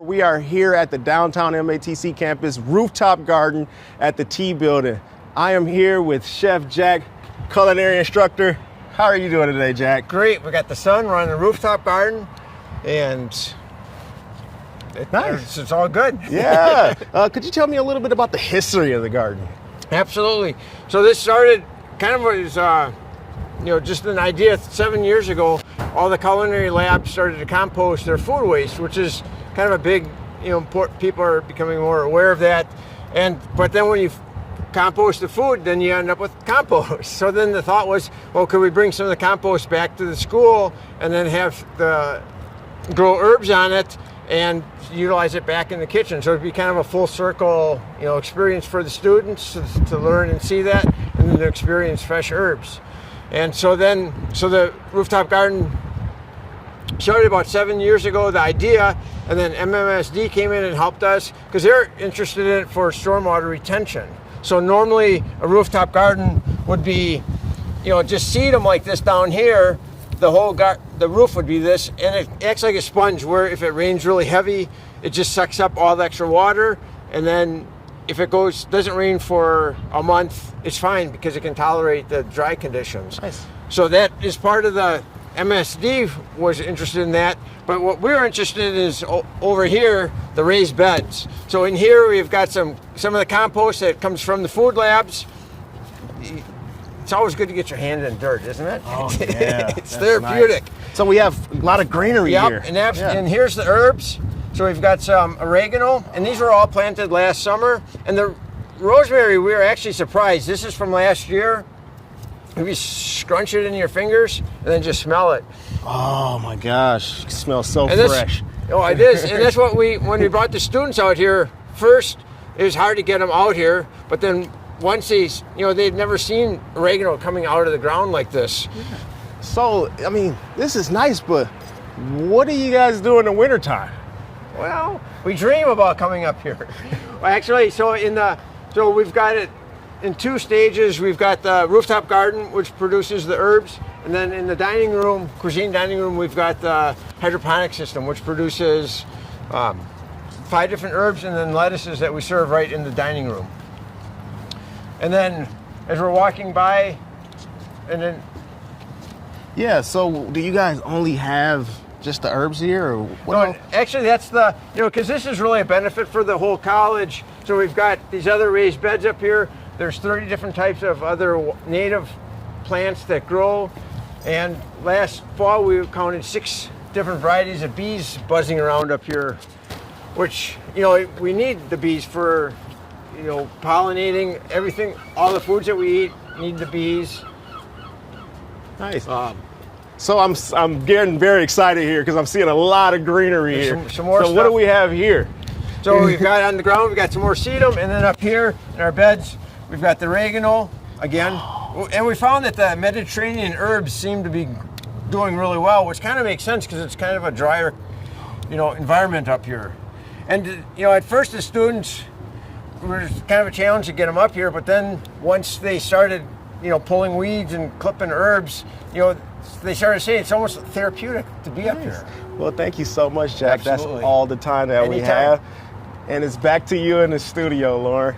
We are here at the downtown MATC campus rooftop garden at the T building. I am here with Chef Jack, culinary instructor. How are you doing today, Jack? Great. We got the sun. We're on the rooftop garden, and Nice. it's all good. Yeah. Could you tell me a little bit about the history of the garden? Absolutely. So this started kind of as just an idea 7 years ago. All the culinary labs started to compost their food waste, which is kind of a big, people are becoming more aware of that. But then when you compost the food, then you end up with compost. So then the thought was, well, could we bring some of the compost back to the school and then grow herbs on it and utilize it back in the kitchen? So it'd be kind of a full circle, experience for the students to learn and see that, and then to experience fresh herbs. And so the rooftop garden started about 7 years ago, the idea, and then MMSD came in and helped us because they're interested in it for stormwater retention. So normally a rooftop garden would be, just seed them like this down here. The roof would be this, and it acts like a sponge where if it rains really heavy, it just sucks up all the extra water, and then if it doesn't rain for a month, it's fine because it can tolerate the dry conditions. Nice. So that is part of the MSD was interested in that, but what we're interested in is over here, the raised beds. So in here we've got some of the compost that comes from the food labs. It's always good to get your hand in dirt, isn't it? Oh yeah, it's therapeutic. Nice. So we have a lot of greenery here. And here's the herbs. So we've got some oregano, and these were all planted last summer. And the rosemary, we were actually surprised. This is from last year. If you scrunch it in your fingers and then just smell it. Oh my gosh, it smells so fresh. It is. And that's what when we brought the students out here, first it was hard to get them out here, but then once they'd never seen oregano coming out of the ground like this. Yeah. So, this is nice, but what do you guys do in the wintertime? Well, we dream about coming up here. Well, actually, so we've got it in two stages. We've got the rooftop garden, which produces the herbs, and then in the cuisine dining room, we've got the hydroponic system, which produces 5 different herbs and then lettuces that we serve right in the dining room. And then as we're walking by, so do you guys only have just the herbs here, or what? No, actually that's because this is really a benefit for the whole college. So we've got these other raised beds up here. There's 30 different types of other native plants that grow. And last fall we counted 6 different varieties of bees buzzing around up here, which, we need the bees for, pollinating everything. All the foods that we eat need the bees. Nice. So I'm getting very excited here because I'm seeing a lot of greenery here. Some more stuff. What do we have here? So we've got on the ground, we've got some more sedum, and then up here in our beds, we've got the oregano again. And we found that the Mediterranean herbs seem to be doing really well, which kind of makes sense because it's kind of a drier, environment up here. And, at first the students were kind of a challenge to get them up here, but then once they started, pulling weeds and clipping herbs, they started saying it's almost therapeutic to be up here. Well, thank you so much, Jack. Absolutely. That's all the time that we have. And it's back to you in the studio, Lauren.